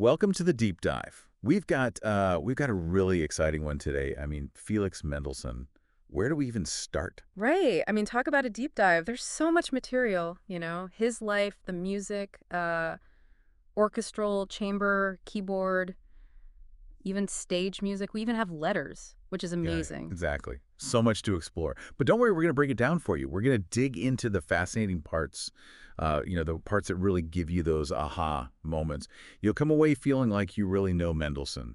Welcome to the deep dive. We've got a really exciting one today. I mean, Felix Mendelssohn. Where do we even start? Right. I mean, talk about a deep dive. There's so much material, his life, the music, orchestral, chamber, keyboard, even stage music. We even have letters, which is Yeah, amazing. exactly. So much to explore. But don't worry, we're going to break it down for you. We're going to dig into the fascinating parts, the parts that really give you those aha moments. You'll come away feeling like you really know Mendelssohn.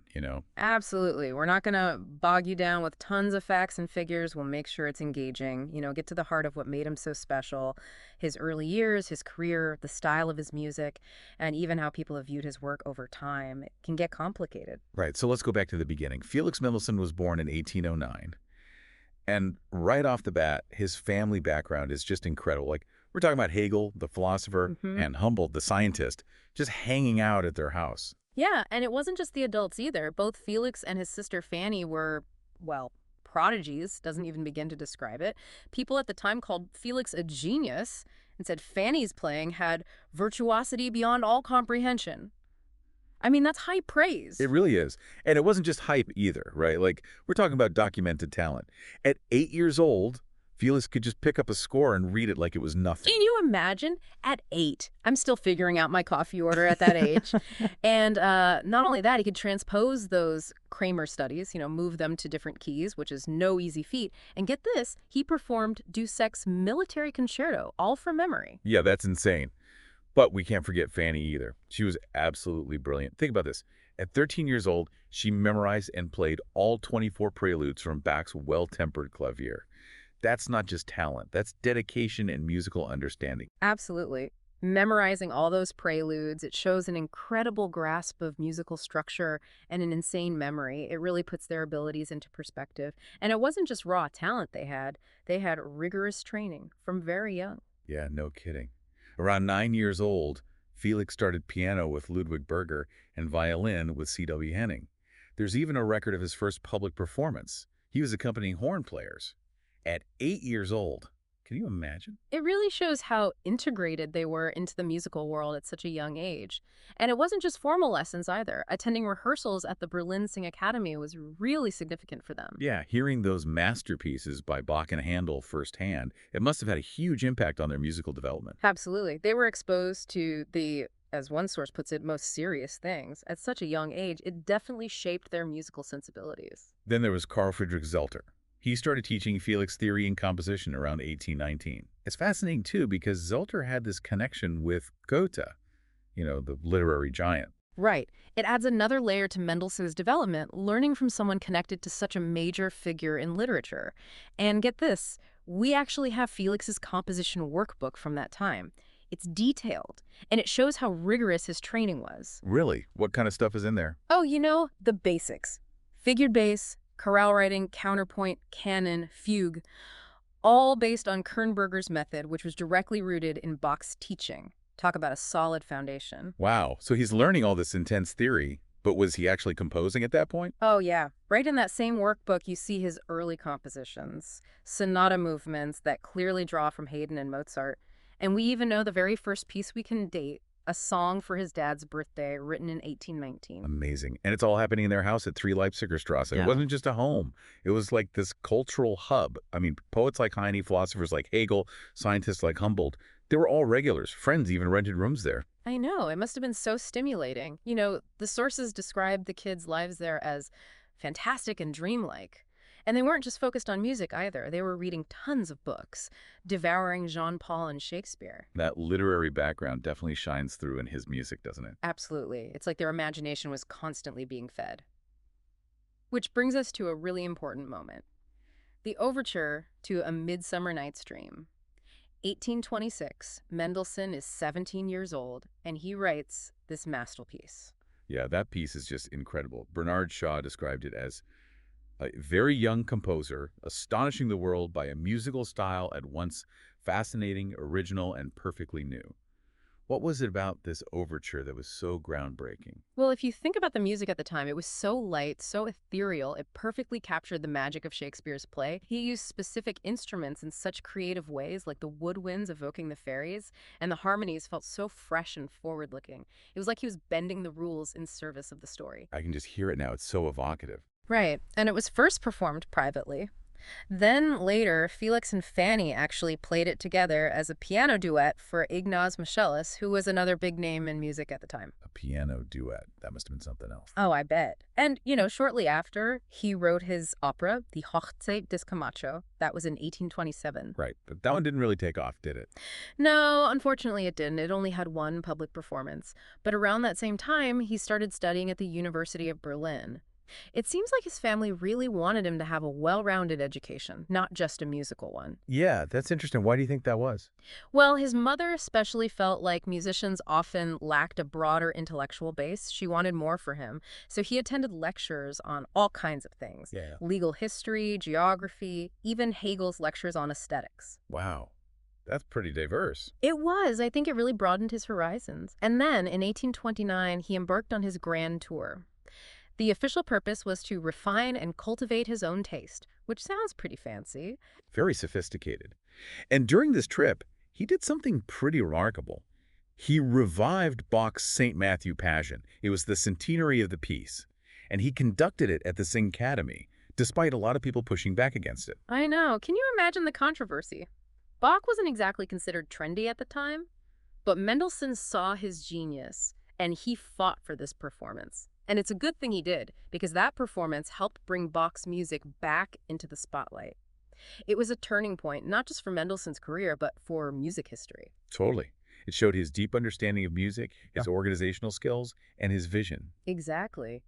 Absolutely. We're not going to bog you down with tons of facts and figures. We'll make sure it's engaging, get to the heart of what made him so special, his early years, his career, the style of his music, and even how people have viewed his work over time. It can get complicated. Right, so let's go back to the beginning. Felix Mendelssohn was born in 1809. And right off the bat, his family background is just incredible. Like, we're talking about Hegel, the philosopher, Hmm. and Humboldt, the scientist, just hanging out at their house. Yeah, and it wasn't just the adults either. Both Felix and his sister Fanny were, well, prodigies, doesn't even begin to describe it. People at the time called Felix a genius and said Fanny's playing had virtuosity beyond all comprehension. I mean, that's high It praise. really is. And it wasn't just hype either, right? Like, we're talking about documented talent. At 8 years old, Felix could just pick up a score and read it like it was nothing. Can you imagine? At 8, I'm still figuring out my coffee order at that age. And not only that, he could transpose those Kramer studies, move them to different keys, which is no easy feat. And get this, he performed Dussek's Military Concerto, all from memory. Yeah, that's insane. But we can't forget Fanny either. She was absolutely brilliant. Think about this. At 13 years old, she memorized and played all 24 preludes from Bach's Well-Tempered Clavier. That's not just talent. That's dedication and musical understanding. Absolutely. Memorizing all those preludes, it shows an incredible grasp of musical structure and an insane memory. It really puts their abilities into perspective. And it wasn't just raw talent they had rigorous training from very young. Yeah, no kidding. Around 9 years old, Felix started piano with Ludwig Berger and violin with C.W. Henning. There's even a record of his first public performance. He was accompanying horn players. At 8 years old. Can you imagine? It really shows how integrated they were into the musical world at such a young age. And it wasn't just formal lessons either. Attending rehearsals at the Berlin Sing Academy was really significant for them. Yeah, hearing those masterpieces by Bach and Handel firsthand, it must have had a huge impact on their musical development. Absolutely. They were exposed to the, as one source puts it, most serious things at such a young age. It definitely shaped their musical sensibilities. Then there was Carl Friedrich Zelter. He started teaching Felix theory and composition around 1819. It's fascinating, too, because Zelter had this connection with Goethe, the literary giant. Right. It adds another layer to Mendelssohn's development, learning from someone connected to such a major figure in literature. And get this, we actually have Felix's composition workbook from that time. It's detailed, and it shows how rigorous his training was. Really? What kind of stuff is in there? Oh, the basics. Figured bass, chorale writing, counterpoint, canon, fugue, all based on Kernberger's method, which was directly rooted in Bach's teaching. Talk about a solid foundation. Wow, so he's learning all this intense theory, but was he actually composing at that point? Oh, yeah. Right in that same workbook, you see his early compositions, sonata movements that clearly draw from Haydn and Mozart. And we even know the very first piece we can date, a song for his dad's birthday written in 1819. Amazing. And it's all happening in their house at 3 Leipziger Strasse. It Yeah. wasn't just a home. It was like this cultural hub. I mean, poets like Heine, philosophers like Hegel, scientists like Humboldt, they were all regulars. Friends even rented rooms there. I know. It must have been so stimulating. The sources described the kids' lives there as fantastic and dreamlike. And they weren't just focused on music either. They were reading tons of books, devouring Jean-Paul and Shakespeare. That literary background definitely shines through in his music, doesn't it? Absolutely. It's like their imagination was constantly being fed. Which brings us to a really important moment. The overture to A Midsummer Night's Dream. 1826, Mendelssohn is 17 years old, and he writes this masterpiece. Yeah, that piece is just incredible. Bernard Shaw described it as a very young composer, astonishing the world by a musical style at once fascinating, original, and perfectly new. What was it about this overture that was so groundbreaking? Well, if you think about the music at the time, it was so light, so ethereal, it perfectly captured the magic of Shakespeare's play. He used specific instruments in such creative ways, like the woodwinds evoking the fairies, and the harmonies felt so fresh and forward-looking. It was like he was bending the rules in service of the story. I can just hear it now. It's so evocative. Right, and it was first performed privately. Then later, Felix and Fanny actually played it together as a piano duet for Ignaz Michelis, who was another big name in music at the time. A piano duet. That must have been something else. Oh, I bet. And, shortly after, he wrote his opera, Die Hochzeit des Camacho. That was in 1827. Right, but that one didn't really take off, did it? No, unfortunately it didn't. It only had one public performance. But around that same time, he started studying at the University of Berlin. It seems like his family really wanted him to have a well-rounded education, not just a musical one. Yeah, that's interesting. Why do you think that was? Well, his mother especially felt like musicians often lacked a broader intellectual base. She wanted more for him. So he attended lectures on all kinds of things. Yeah. Legal history, geography, even Hegel's lectures on aesthetics. Wow. That's pretty diverse. It was. I think it really broadened his horizons. And then, in 1829, he embarked on his grand tour. The official purpose was to refine and cultivate his own taste, which sounds pretty fancy. Very sophisticated. And during this trip, he did something pretty remarkable. He revived Bach's St. Matthew Passion. It was the centenary of the piece. And he conducted it at the Singacademy, despite a lot of people pushing back against it. I know. Can you imagine the controversy? Bach wasn't exactly considered trendy at the time, but Mendelssohn saw his genius, and he fought for this performance. And it's a good thing he did, because that performance helped bring Bach's music back into the spotlight. It was a turning point, not just for Mendelssohn's career, but for music history. Totally. It showed his deep understanding of music, his organizational skills, and his vision. Exactly.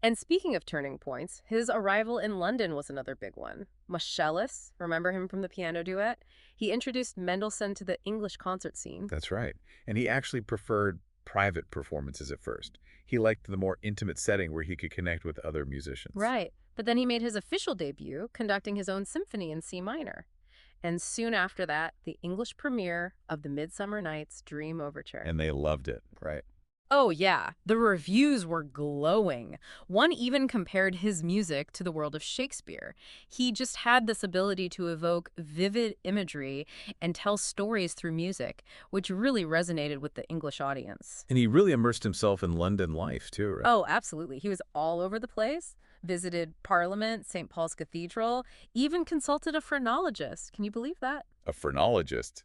And speaking of turning points, his arrival in London was another big one. Michelis, remember him from the piano duet? He introduced Mendelssohn to the English concert scene. That's right. And he actually preferred private performances at first. He liked the more intimate setting where he could connect with other musicians. Right. But then he made his official debut conducting his own symphony in C minor. And soon after that, the English premiere of the Midsummer Night's Dream Overture. And they loved it, right? Oh, yeah. The reviews were glowing. One even compared his music to the world of Shakespeare. He just had this ability to evoke vivid imagery and tell stories through music, which really resonated with the English audience. And he really immersed himself in London life, too, right? Oh, absolutely. He was all over the place, visited Parliament, St. Paul's Cathedral, even consulted a phrenologist. Can you believe that? A phrenologist.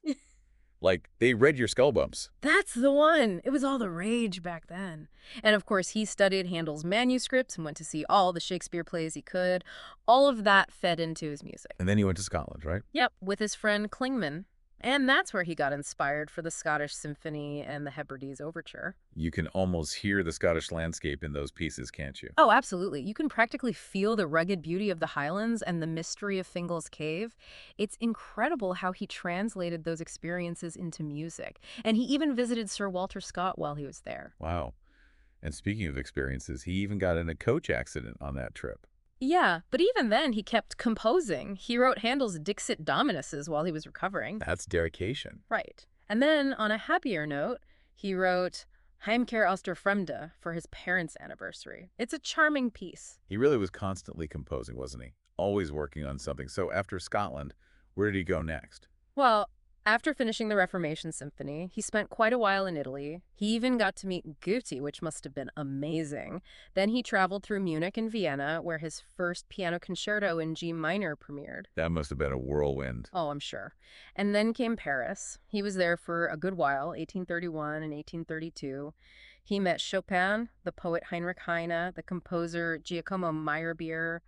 Like, they read your skull bumps. That's the one. It was all the rage back then. And of course, he studied Handel's manuscripts and went to see all the Shakespeare plays he could. All of that fed into his music. And then he went to Scotland, right? Yep, with his friend Klingman. And that's where he got inspired for the Scottish Symphony and the Hebrides Overture. You can almost hear the Scottish landscape in those pieces, can't you? Oh, absolutely. You can practically feel the rugged beauty of the Highlands and the mystery of Fingal's Cave. It's incredible how he translated those experiences into music. And he even visited Sir Walter Scott while he was there. Wow. And speaking of experiences, he even got in a coach accident on that trip. Yeah, but even then, he kept composing. He wrote Handel's Dixit Dominuses while he was recovering. That's dedication. Right. And then, on a happier note, he wrote Heimkehr aus der Fremde for his parents' anniversary. It's a charming piece. He really was constantly composing, wasn't he? Always working on something. So after Scotland, where did he go next? Well, after finishing the Reformation Symphony, he spent quite a while in Italy. He even got to meet Goethe, which must have been amazing. Then he traveled through Munich and Vienna, where his first piano concerto in G minor premiered. That must have been a whirlwind. Oh, I'm sure. And then came Paris. He was there for a good while, 1831 and 1832. He met Chopin, the poet Heinrich Heine, the composer Giacomo Meyerbeer,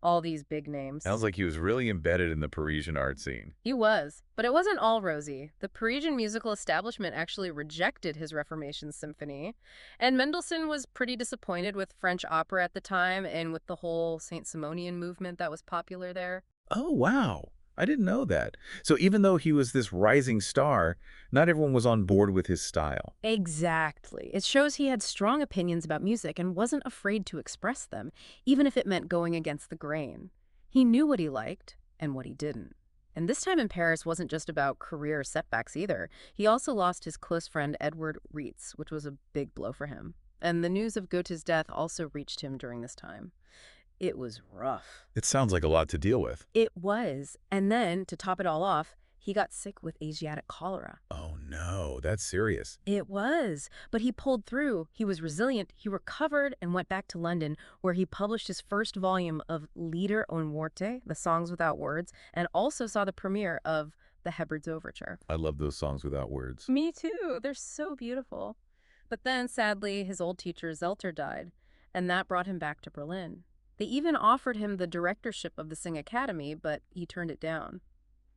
all these big names. Sounds like he was really embedded in the Parisian art scene. He was, but it wasn't all rosy. The Parisian musical establishment actually rejected his Reformation Symphony, and Mendelssohn was pretty disappointed with French opera at the time and with the whole Saint Simonian movement that was popular there. Oh, wow. I didn't know that. So even though he was this rising star, not everyone was on board with his style. Exactly. It shows he had strong opinions about music and wasn't afraid to express them, even if it meant going against the grain. He knew what he liked and what he didn't. And this time in Paris wasn't just about career setbacks either. He also lost his close friend Edward Reitz, which was a big blow for him. And the news of Goethe's death also reached him during this time. It was rough. It sounds like a lot to deal with. It was. And then, to top it all off, he got sick with Asiatic cholera. Oh no, that's serious. It was. But he pulled through. He was resilient. He recovered and went back to London, where he published his first volume of Lieder ohne Worte, the Songs Without Words, and also saw the premiere of the Hebrides Overture. I love those songs without words. Me too. They're so beautiful. But then, sadly, his old teacher Zelter died, and that brought him back to Berlin. They even offered him the directorship of the Sing Academy, but he turned it down.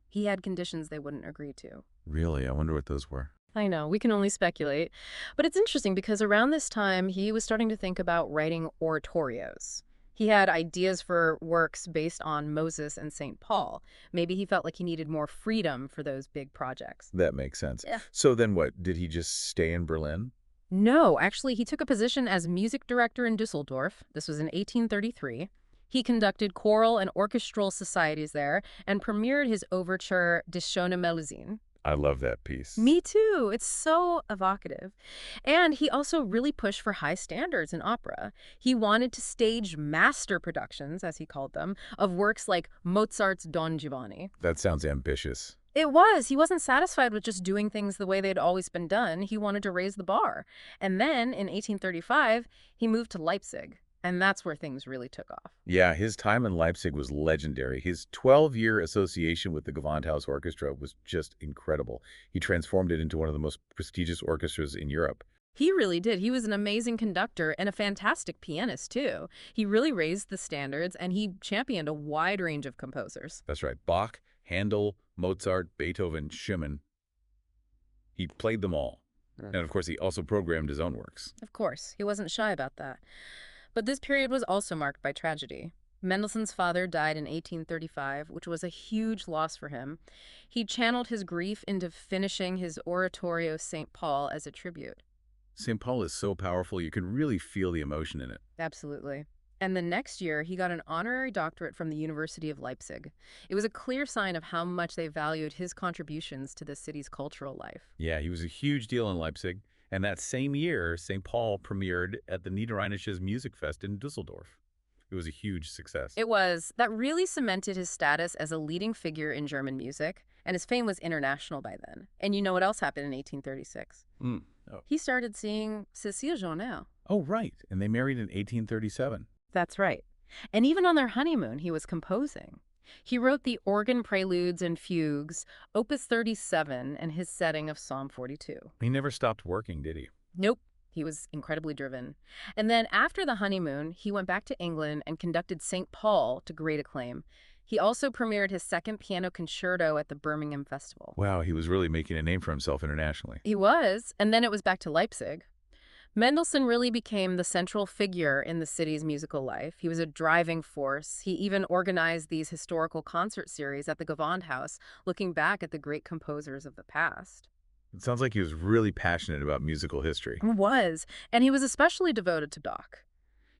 He had conditions they wouldn't agree to. Really? I wonder what those were. I know, we can only speculate. But it's interesting because around this time, he was starting to think about writing oratorios. He had ideas for works based on Moses and St. Paul. Maybe he felt like he needed more freedom for those big projects. That makes sense. Yeah. So then what? Did he just stay in Berlin? No, actually, he took a position as music director in Dusseldorf. This was in 1833. He conducted choral and orchestral societies there and premiered his overture Die Schöne Melusine. I love that piece. Me too. It's so evocative. And he also really pushed for high standards in opera. He wanted to stage master productions, as he called them, of works like Mozart's Don Giovanni. That sounds ambitious. It was. He wasn't satisfied with just doing things the way they'd always been done. He wanted to raise the bar. And then, in 1835, he moved to Leipzig. And that's where things really took off. Yeah, his time in Leipzig was legendary. His 12-year association with the Gewandhaus Orchestra was just incredible. He transformed it into one of the most prestigious orchestras in Europe. He really did. He was an amazing conductor and a fantastic pianist, too. He really raised the standards, and he championed a wide range of composers. That's right. Bach, Handel, Mozart, Beethoven, Schumann. He played them all. And of course, he also programmed his own works. Of course, he wasn't shy about that. But this period was also marked by tragedy. Mendelssohn's father died in 1835, which was a huge loss for him. He channeled his grief into finishing his oratorio St. Paul as a tribute. St. Paul is so powerful, you can really feel the emotion in it. Absolutely. And the next year, he got an honorary doctorate from the University of Leipzig. It was a clear sign of how much they valued his contributions to the city's cultural life. Yeah, he was a huge deal in Leipzig. And that same year, St. Paul premiered at the Niederrheinisches Musikfest in Dusseldorf. It was a huge success. It was. That really cemented his status as a leading figure in German music, and his fame was international by then. And you know what else happened in 1836? Oh. He started seeing Cécile Joannel. Oh, right. And they married in 1837. That's right. And even on their honeymoon, he was composing. He wrote the organ preludes and fugues, Opus 37, and his setting of Psalm 42. He never stopped working, did he? Nope. He was incredibly driven. And then after the honeymoon, he went back to England and conducted St. Paul to great acclaim. He also premiered his second piano concerto at the Birmingham Festival. Wow, he was really making a name for himself internationally. He was, and then it was back to Leipzig. Mendelssohn really became the central figure in the city's musical life. He was a driving force. He even organized these historical concert series at the Gewandhaus, looking back at the great composers of the past. It sounds like he was really passionate about musical history. He was, and he was especially devoted to Bach.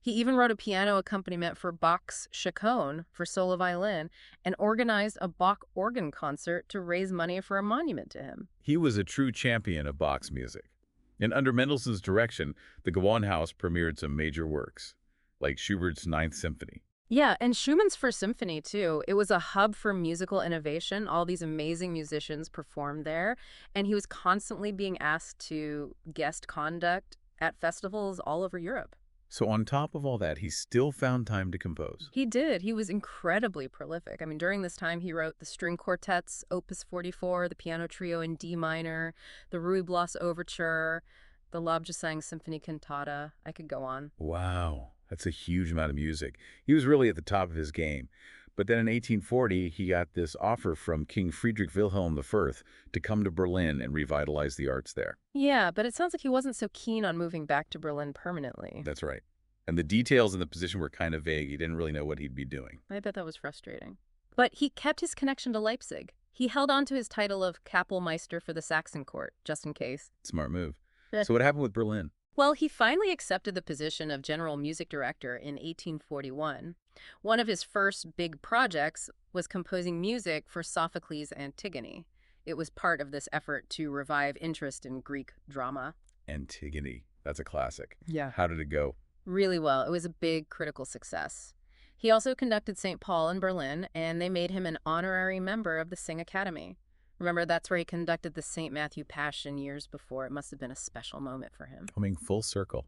He even wrote a piano accompaniment for Bach's Chaconne for solo violin and organized a Bach organ concert to raise money for a monument to him. He was a true champion of Bach's music. And under Mendelssohn's direction, the Gewandhaus premiered some major works, like Schubert's Ninth Symphony. Yeah, and Schumann's First Symphony, too. It was a hub for musical innovation. All these amazing musicians performed there, and he was constantly being asked to guest conduct at festivals all over Europe. So on top of all that, he still found time to compose. He did. He was incredibly prolific. I mean, during this time, he wrote the string quartets, Opus 44, the piano trio in D minor, the Ruy Blas Overture, the Labgesang Symphony Cantata. I could go on. Wow, that's a huge amount of music. He was really at the top of his game. But then in 1840, he got this offer from King Friedrich Wilhelm I to come to Berlin and revitalize the arts there. Yeah, but it sounds like he wasn't so keen on moving back to Berlin permanently. That's right. And the details in the position were kind of vague. He didn't really know what he'd be doing. I bet that was frustrating. But he kept his connection to Leipzig. He held on to his title of Kapellmeister for the Saxon court, just in case. Smart move. So what happened with Berlin? Well, he finally accepted the position of general music director in 1841. One of his first big projects was composing music for Sophocles' Antigone. It was part of this effort to revive interest in Greek drama. Antigone. That's a classic. Yeah. How did it go? Really well. It was a big critical success. He also conducted St. Paul in Berlin, and they made him an honorary member of the Sing Academy. Remember, that's where he conducted the St. Matthew Passion years before. It must have been a special moment for him. Coming full circle.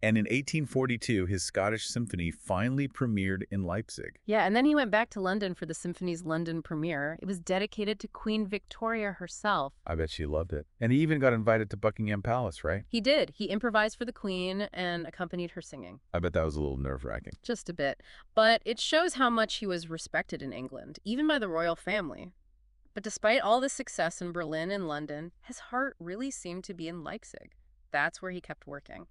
And in 1842, his Scottish Symphony finally premiered in Leipzig. Yeah, and then he went back to London for the symphony's London premiere. It was dedicated to Queen Victoria herself. I bet she loved it. And he even got invited to Buckingham Palace, right? He did. He improvised for the Queen and accompanied her singing. I bet that was a little nerve-wracking. Just a bit. But it shows how much he was respected in England, even by the royal family. But despite all the success in Berlin and London, his heart really seemed to be in Leipzig. That's where he kept working.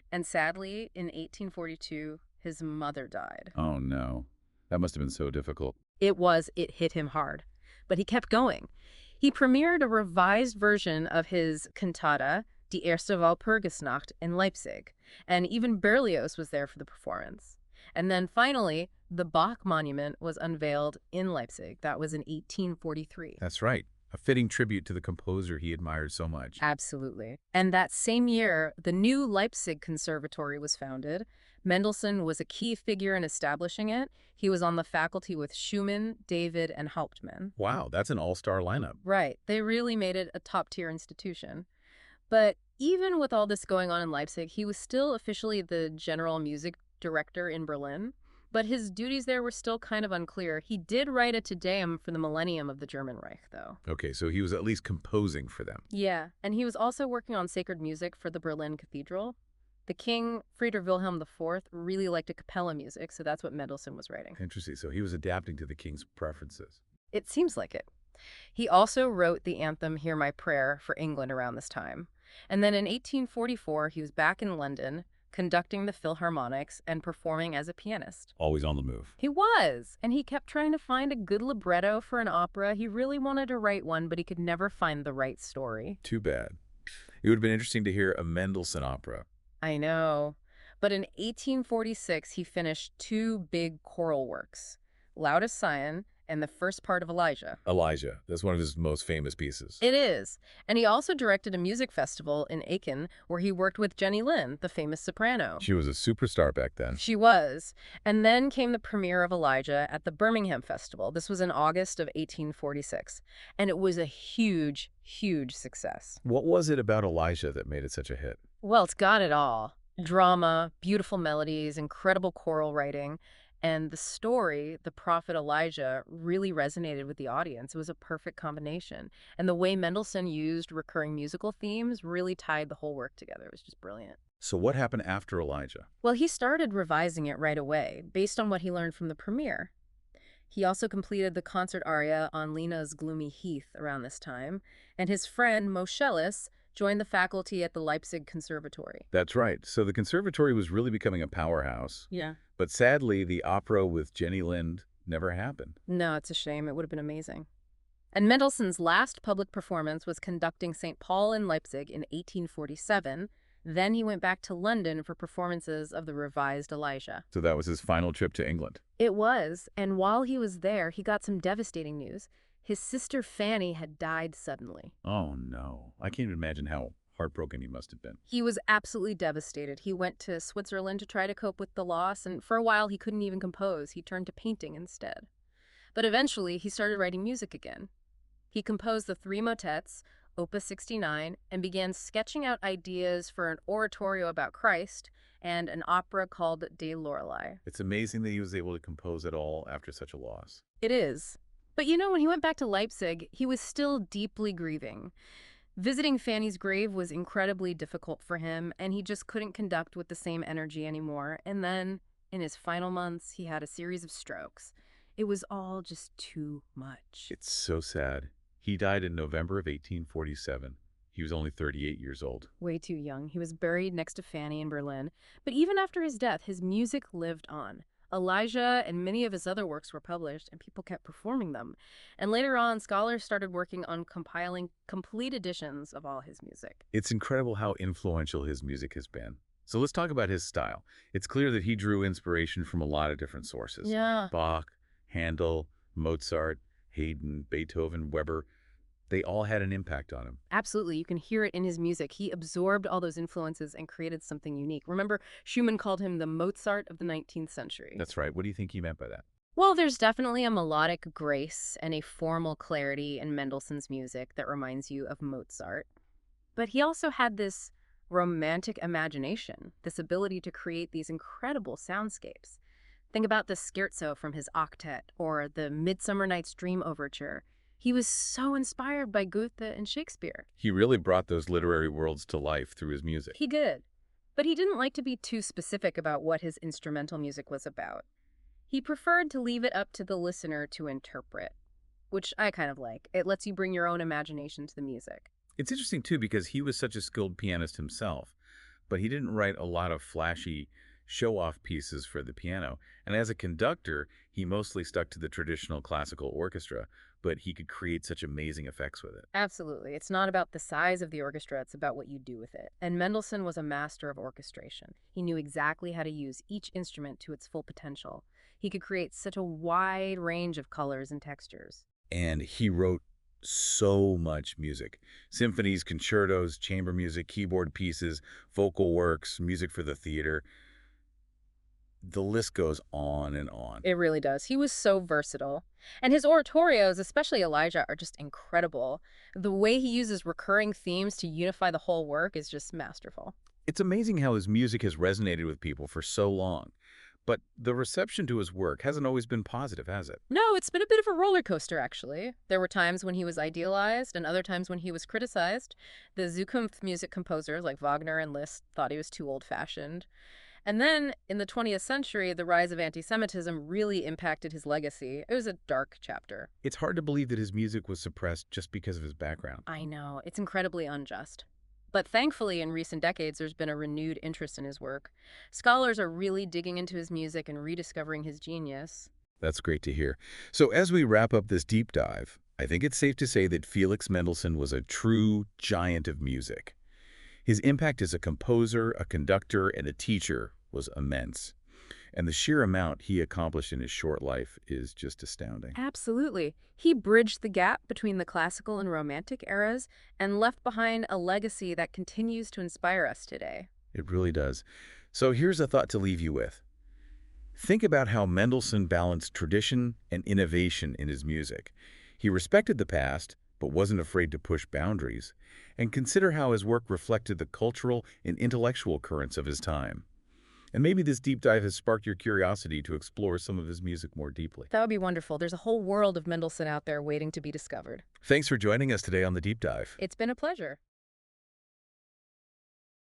And sadly, in 1842, his mother died. Oh, no. That must have been so difficult. It hit him hard. But he kept going. He premiered a revised version of his cantata, Die erste Walpurgisnacht, in Leipzig. And even Berlioz was there for the performance. And then finally, the Bach monument was unveiled in Leipzig. That was in 1843. That's right. A fitting tribute to the composer he admired so much. Absolutely. And that same year, the new Leipzig Conservatory was founded. Mendelssohn was a key figure in establishing it. He was on the faculty with Schumann, David, and Hauptmann. Wow, that's an all-star lineup. Right. They really made it a top-tier institution. But even with all this going on in Leipzig, he was still officially the general music director in Berlin. But his duties there were still kind of unclear. He did write a Te Deum for the millennium of the German Reich, though. Okay, so he was at least composing for them. Yeah, and he was also working on sacred music for the Berlin Cathedral. The king, Friedrich Wilhelm IV, really liked a cappella music, so that's what Mendelssohn was writing. Interesting. So he was adapting to the king's preferences. It seems like it. He also wrote the anthem Hear My Prayer for England around this time. And then in 1844, he was back in London, conducting the Philharmonics and performing as a pianist. Always on the move. He was, and he kept trying to find a good libretto for an opera. He really wanted to write one, but he could never find the right story. Too bad. It would have been interesting to hear a Mendelssohn opera. I know. But in 1846, he finished two big choral works, Loudest Scion and the first part of Elijah. Elijah. That's one of his most famous pieces. It is. And he also directed a music festival in Aachen where he worked with Jenny Lind, the famous soprano. She was a superstar back then. She was. And then came the premiere of Elijah at the Birmingham Festival. This was in August of 1846. And it was a huge, huge success. What was it about Elijah that made it such a hit? Well, it's got it all. Drama, beautiful melodies, incredible choral writing. And the story, the prophet Elijah, really resonated with the audience. It was a perfect combination. And the way Mendelssohn used recurring musical themes really tied the whole work together. It was just brilliant. So what happened after Elijah? Well, he started revising it right away, based on what he learned from the premiere. He also completed the concert aria on Lena's Gloomy Heath around this time. And his friend, Moscheles, joined the faculty at the Leipzig Conservatory. That's right. So the conservatory was really becoming a powerhouse. Yeah. But sadly, the opera with Jenny Lind never happened. No, it's a shame. It would have been amazing. And Mendelssohn's last public performance was conducting St. Paul in Leipzig in 1847. Then he went back to London for performances of the revised Elijah. So that was his final trip to England. It was, and while he was there, he got some devastating news. His sister Fanny had died suddenly. Oh, no. I can't even imagine how heartbroken he must have been. He was absolutely devastated. He went to Switzerland to try to cope with the loss, and for a while he couldn't even compose. He turned to painting instead. But eventually he started writing music again. He composed the 3 motets, Opus 69, and began sketching out ideas for an oratorio about Christ and an opera called De Lorelei. It's amazing that he was able to compose it all after such a loss. It is. But you know, when he went back to Leipzig, he was still deeply grieving. Visiting Fanny's grave was incredibly difficult for him, and he just couldn't conduct with the same energy anymore. And then, in his final months, he had a series of strokes. It was all just too much. It's so sad. He died in November of 1847. He was only 38 years old. Way too young. He was buried next to Fanny in Berlin. But even after his death, his music lived on. Elijah and many of his other works were published, and people kept performing them. And later on, scholars started working on compiling complete editions of all his music. It's incredible how influential his music has been. So let's talk about his style. It's clear that he drew inspiration from a lot of different sources. Yeah. Bach, Handel, Mozart, Haydn, Beethoven, Weber. They all had an impact on him. Absolutely. You can hear it in his music. He absorbed all those influences and created something unique. Remember, Schumann called him the Mozart of the 19th century. That's right. What do you think he meant by that? Well, there's definitely a melodic grace and a formal clarity in Mendelssohn's music that reminds you of Mozart. But he also had this romantic imagination, this ability to create these incredible soundscapes. Think about the scherzo from his octet or the Midsummer Night's Dream overture. He was so inspired by Goethe and Shakespeare. He really brought those literary worlds to life through his music. He did. But he didn't like to be too specific about what his instrumental music was about. He preferred to leave it up to the listener to interpret, which I kind of like. It lets you bring your own imagination to the music. It's interesting, too, because he was such a skilled pianist himself, but he didn't write a lot of flashy show-off pieces for the piano. And as a conductor, he mostly stuck to the traditional classical orchestra, but he could create such amazing effects with it. Absolutely. It's not about the size of the orchestra, it's about what you do with it. And Mendelssohn was a master of orchestration. He knew exactly how to use each instrument to its full potential. He could create such a wide range of colors and textures. And he wrote so much music. Symphonies, concertos, chamber music, keyboard pieces, vocal works, music for the theater. The list goes on and on. It really does. He was so versatile. And his oratorios, especially Elijah, are just incredible. The way he uses recurring themes to unify the whole work is just masterful. It's amazing how his music has resonated with people for so long. But the reception to his work hasn't always been positive, has it? No, it's been a bit of a roller coaster, actually. There were times when he was idealized and other times when he was criticized. The Zukunft music composers like Wagner and Liszt thought he was too old-fashioned. And then, in the 20th century, the rise of anti-Semitism really impacted his legacy. It was a dark chapter. It's hard to believe that his music was suppressed just because of his background. I know. It's incredibly unjust. But thankfully, in recent decades, there's been a renewed interest in his work. Scholars are really digging into his music and rediscovering his genius. That's great to hear. So as we wrap up this deep dive, I think it's safe to say that Felix Mendelssohn was a true giant of music. His impact as a composer, a conductor, and a teacher was immense. And the sheer amount he accomplished in his short life is just astounding. Absolutely. He bridged the gap between the classical and romantic eras and left behind a legacy that continues to inspire us today. It really does. So here's a thought to leave you with. Think about how Mendelssohn balanced tradition and innovation in his music. He respected the past, but wasn't afraid to push boundaries. And consider how his work reflected the cultural and intellectual currents of his time. And maybe this deep dive has sparked your curiosity to explore some of his music more deeply. That would be wonderful. There's a whole world of Mendelssohn out there waiting to be discovered. Thanks for joining us today on The Deep Dive. It's been a pleasure.